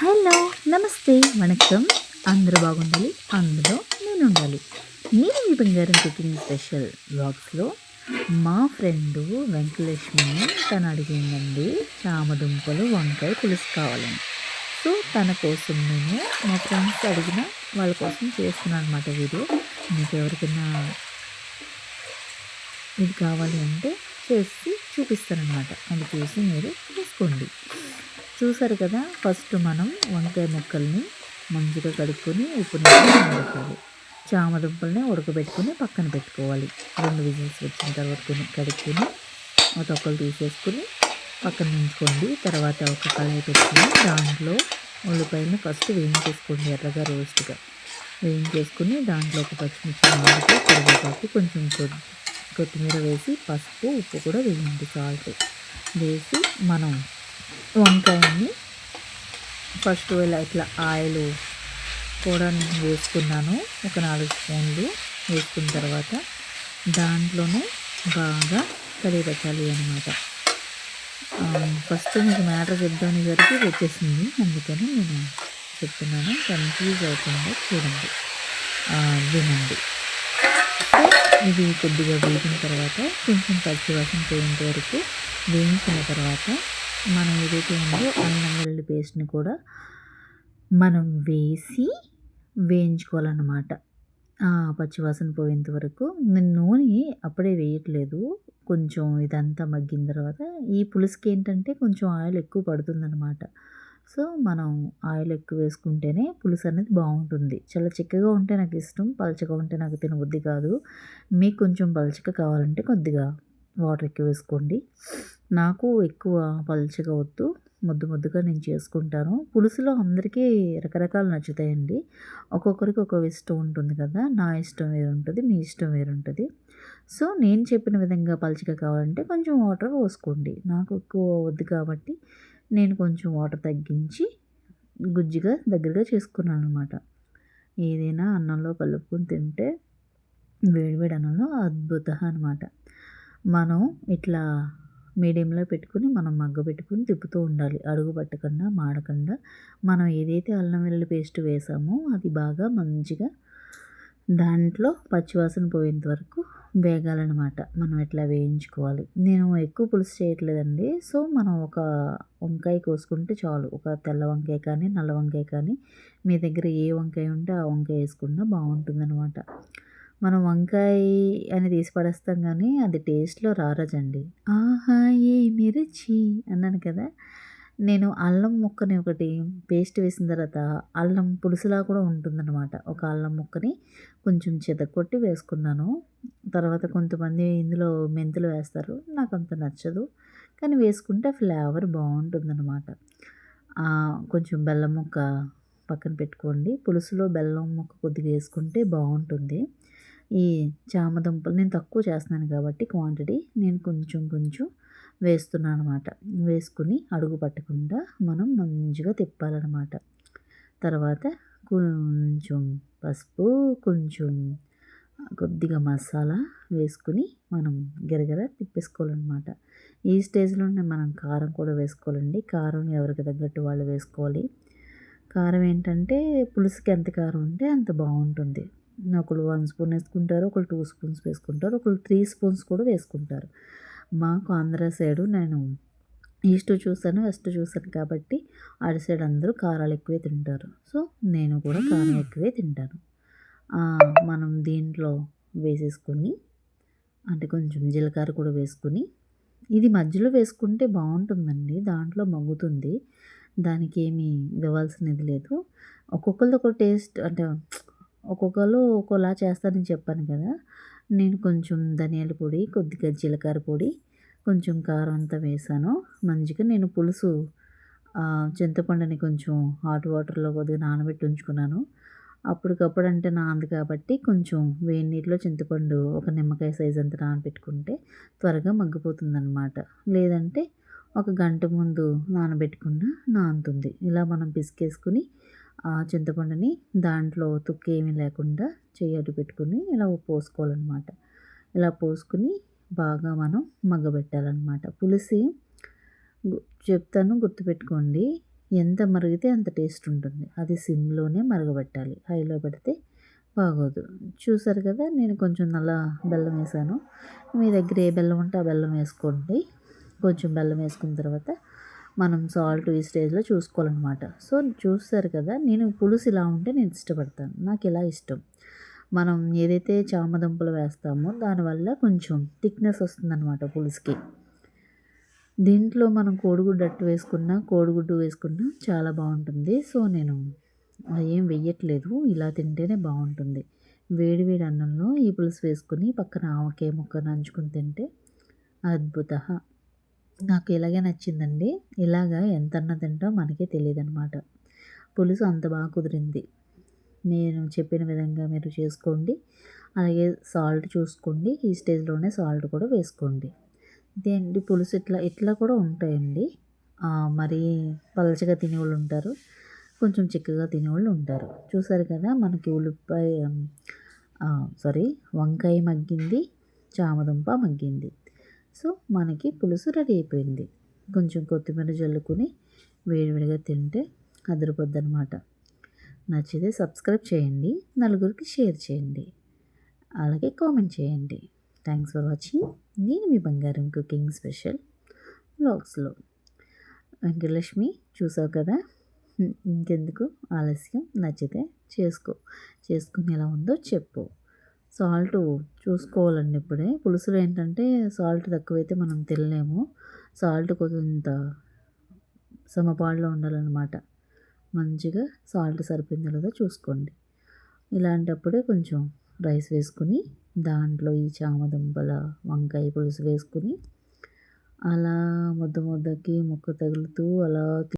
Hello! నమస్తే! వణక్కం. అందరూ బాగుండాలి. అందులో నేనుండాలి. నేను మీ బంగారం కుకింగ్ స్పెషల్ వ్లాగ్స్‌లో మా ఫ్రెండు వెంకటలక్ష్మిని తను అడిగిందండి చామదుంపలు, వంకాయ పులుసు కావాలని. సో, తన కోసం నేను మా ఫ్రెండ్స్ అడిగిన వాళ్ళ కోసం చేస్తున్నాను అనమాట వీడియో. మీకు ఎవరికైనా ఇది కావాలి అంటే చేసి చూపిస్తాననమాట. అది చూసి మీరు చేసుకోండి. చూసారు కదా! ఫస్ట్ మనం వంకాయ ముక్కల్ని మంచిగా కడుక్కొని ఉప్పు నీటిలో నానబెట్టాలి. చామదుంపల్ని ఉడకబెట్టుకొని పక్కన పెట్టుకోవాలి. 2 విజిల్స్ వచ్చిన తర్వాత కడుక్కొని ఆ తొక్కలు తీసేసుకొని పక్కన ఉంచుకోండి. తర్వాత ఒక కళాయి పెట్టుకొని దాంట్లో ఉల్లిపాయలని ఫస్ట్ వేయించేసుకోండి ఎర్రగా రోస్ట్‌గా. వేయించేసుకొని దాంట్లో ఒక పచ్చిమిర్చి, నాలుగు కరివేపాకు, కొంచెం కొత్తిమీర వేసి పసుపు, ఉప్పు కూడా వేయండి సాల్ట్. వేసి మనం వంకాయని ఫస్ట్ ఇట్లా ఆయిల్ కూడా నేను వేసుకున్నాను. ఒక 4 స్పూన్లు వేసుకున్న తర్వాత దాంట్లోనే బాగా కలియబెట్టాలి అనమాట. ఫస్ట్ మీకు మ్యాటర్ చెప్దానేసరికి వచ్చేసింది. అందుకని నేను చెప్తున్నాను. కన్‌ఫ్యూజ్ అవ్వకుండా చూడండి. వినండి. సో, ఇది కొద్దిగా వేగిన తర్వాత కొంచెం పచ్చి వాసన పోయేంత వరకు వేయించిన తర్వాత మనం ఏదైతే ఉందో అల్లం వెల్లుల్లి పేస్ట్‌ని కూడా మనం వేసి వేయించుకోవాలన్నమాట. పచ్చివాసన పోయేంత వరకు. నేను నూనె అప్పుడే వేయట్లేదు. కొంచెం ఇదంతా మగ్గిన తర్వాత ఈ పులుసుకేంటంటే కొంచెం ఆయిల్ ఎక్కువ పడుతుందనమాట. సో, మనం ఆయిల్ ఎక్కువ వేసుకుంటేనే పులుసు అనేది బావుంటుంది. చాలా చిక్కగా ఉంటే నాకిష్టం. పలచగా ఉంటే నాకు తినబుద్ధి కాదు. మీకు కొంచెం పలచగా కావాలంటే కొద్దిగా వాటర్ ఎక్కువ వేసుకోండి. నాకు ఎక్కువ పలచగా వద్దు. ముద్దు ముద్దుగా నేను చేసుకుంటాను. పులుసులో అందరికీ రకరకాలు నచ్చుతాయండి. ఒక్కొక్కరికి ఒక్కో ఇష్టం ఉంటుంది కదా! నా ఇష్టం వేరుంటది. మీ ఇష్టం వేరుంటది. సో, నేను చెప్పిన విధంగా పలచగా కావాలంటే కొంచెం వాటర్ పోసుకోండి. నాకు ఎక్కువ వద్దు కాబట్టి నేను కొంచెం వాటర్ తగ్గించి గుజ్జుగా దగ్గరగా చేసుకున్నాననమాట. ఏదైనా అన్నంలో కలుపుకొని తింటే వేడి వేడి అన్నంలో అద్భుతः అనమాట. మనం ఇట్లా మీడియంలో పెట్టుకొని మనం మగ్గబెట్టుకొని తిప్పుతూ ఉండాలి. అడుగు పట్టకుండా, మాడకుండా. మనం ఏదైతే అల్లం వెల్లుల్లి పేస్ట్ వేసామో అది బాగా మంచిగా దాంట్లో పచ్చివాసన పోయేంత వరకు వేగాలనమాట. మనం ఇట్లా వేయించుకోవాలి. నేను ఎక్కువ పులుసు చేయట్లేదండి. సో, మనం ఒక వంకాయ కోసుకుంటే చాలు. ఒక తెల్ల వంకాయ కానీ, నల్ల వంకాయ కానీ మీ దగ్గర ఏ వంకాయ ఉంటే ఆ వంకాయ వేసుకున్నా బావుంటుందనమాట. మనం వంకాయ అని తీసి పడేస్తాం గానీ, అది టేస్ట్‌లో రారాజండి. ఆహా! ఏమి రుచి అన్నాను కదా! నేను అల్లం ముక్కని ఒకటి పేస్ట్ వేసిన తర్వాత అల్లం పులుసులా కూడా ఉంటుందనమాట. ఒక అల్లం ముక్కని కొంచెం చితక్కొట్టి వేసుకున్నాను. తర్వాత కొంతమంది ఇందులో మెంతులు వేస్తారు. నాకంత నచ్చదు. కానీ వేసుకుంటే ఫ్లేవర్ బావుంటుందనమాట. కొంచెం బెల్లం ముక్క పక్కన పెట్టుకోండి. పులుసులో బెల్లం ముక్క కొద్దిగా వేసుకుంటే బావుంటుంది. ఈ చామదుంపలు నేను తక్కువ చేస్తున్నాను కాబట్టి క్వాంటిటీ నేను కొంచెం కొంచెం వేస్తున్నాననమాట. వేసుకొని అడుగు పట్టకుండా మనం మంచిగా తిప్పాలనమాట. తర్వాత కొంచెం పసుపు, కొంచెం కొద్దిగా మసాలా వేసుకొని మనం గిరగిర తిప్పేసుకోవాలనమాట. ఈ స్టేజ్‌లోనే మనం కారం కూడా వేసుకోవాలండి. కారం ఎవరికి తగ్గట్టు వాళ్ళు వేసుకోవాలి. కారం ఏంటంటే పులుసుకి ఎంత కారం ఉంటే అంత బావుంటుంది. ఒకళ్ళు 1 స్పూన్ వేసుకుంటారు. ఒకళ్ళు 2 స్పూన్స్ వేసుకుంటారు. ఒకళ్ళు 3 స్పూన్స్ కూడా వేసుకుంటారు. మాకు ఆంధ్ర సైడు నేను ఈస్ట్ చూసాను, వెస్ట్ చూసాను కాబట్టి అటు సైడ్ అందరూ కారాలు ఎక్కువే తింటారు. సో, నేను కూడా కారం ఎక్కువే తింటాను. మనం దీంట్లో వేసేసుకొని అంటే కొంచెం జీలకర్ర కూడా వేసుకొని ఇది మధ్యలో వేసుకుంటే బావుంటుందండి. దాంట్లో మగ్గుతుంది. దానికేమి ఇదవ్వాల్సినది లేదు. ఒక్కొక్కళ్ళది ఒక టేస్ట్ అంటే ఒక్కొక్కళ్ళు ఒక్కోలా చేస్తారని చెప్పాను కదా! నేను కొంచెం ధనియాల పొడి, కొద్దిగా జీలకర్ర పొడి, కొంచెం కారం అంతా వేశాను. మంచిగా నేను పులుసు చింతపండుని కొంచెం హాట్ వాటర్‌లో కొద్దిగా నానబెట్టి ఉంచుకున్నాను. అప్పటికప్పుడు అంటే నానదు కాబట్టి కొంచెం వేడి నీటిలో చింతపండు ఒక నిమ్మకాయ సైజ్ అంత నానబెట్టుకుంటే త్వరగా మగ్గిపోతుందనమాట. లేదంటే ఒక గంట ముందు నానబెట్టుకున్న నానుతుంది. ఇలా మనం పిసికేసుకొని చింతపండుని దాంట్లో తుక్కేమీ లేకుండా చెయ్యి అడ్డు పెట్టుకొని ఇలా పోసుకోవాలనమాట. ఇలా పోసుకొని బాగా మనం మగ్గబెట్టాలనమాట. పులుసు చెప్తాను గుర్తుపెట్టుకోండి. ఎంత మరిగితే అంత టేస్ట్ ఉంటుంది. అది సిమ్‌లోనే మరగబెట్టాలి. హైలో పెడితే బాగోదు. చూసారు కదా! నేను కొంచెం నల్ల బెల్లం వేసాను. మీ దగ్గర ఏ బెల్లం ఉంటే ఆ బెల్లం వేసుకోండి. కొంచెం బెల్లం వేసుకున్న తర్వాత మనం సాల్ట్ ఈ స్టేజ్‌లో చూసుకోవాలనమాట. సో, చూసారు కదా! నేను పులుసు ఇలా ఉంటే నేను ఇష్టపడతాను. నాకు ఇలా ఇష్టం. మనం ఏదైతే చామదుంపలు వేస్తామో దానివల్ల కొంచెం థిక్‌నెస్ వస్తుందనమాట పులుసుకి. దీంట్లో మనం కోడిగుడ్డు వేసుకున్నా చాలా బాగుంటుంది. సో, నేను ఏం వెయ్యట్లేదు. ఇలా తింటేనే బాగుంటుంది. వేడి వేడి అన్నంలో ఈ పులుసు వేసుకొని పక్కన ఆవకాయ ముక్క నంచుకొని తింటే అద్భుతః. నాకు ఇలాగే నచ్చిందండి. ఇలాగా ఎంతన్నా తింటామో మనకే తెలీదనమాట. పులుసు అంత బాగా కుదిరింది. నేను చెప్పిన విధంగా మీరు చేసుకోండి. అలాగే సాల్ట్ చూసుకోండి. ఈ స్టేజ్‌లోనే సాల్ట్ కూడా వేసుకోండి. ఇదేంటి పులుసు ఇట్లా కూడా ఉంటాయండి. మరీ పలచగా తినేవాళ్ళు ఉంటారు. కొంచెం చిక్కగా తినేవాళ్ళు ఉంటారు. చూసారు కదా! మనకి వంకాయ మగ్గింది, చామదుంప మగ్గింది. సో, మనకి పులుసు రెడీ అయిపోయింది. కొంచెం కొత్తిమీర జల్లుకొని వేడివేడిగా తింటే అదిరిపోద్దనమాట. నచ్చితే సబ్స్క్రైబ్ చేయండి. నలుగురికి షేర్ చేయండి. అలాగే కామెంట్ చేయండి. Thanks for watching. నేను మీ బంగారం కుకింగ్ స్పెషల్ వ్లాగ్స్‌లో. వెంకటలక్ష్మి చూసావు కదా! ఇంకెందుకు ఆలస్యం నచ్చితే చేసుకొని ఎలా ఉందో చెప్పు. సాల్ట్ చూసుకోవాలండి ఇప్పుడే. పులుసులో ఏంటంటే సాల్ట్ తక్కువైతే మనం తినలేము. సాల్ట్ కొంత సమపాడులో ఉండాలన్నమాట. మంచిగా సాల్ట్ సరిపోయిందో లేదో చూసుకోండి. ఇలాంటప్పుడే కొంచెం రైస్ వేసుకొని దాంట్లో ఈ చామదుంపల వంకాయ పులుసు వేసుకొని అలా ముద్దకి ముక్క తగులుతూ అలా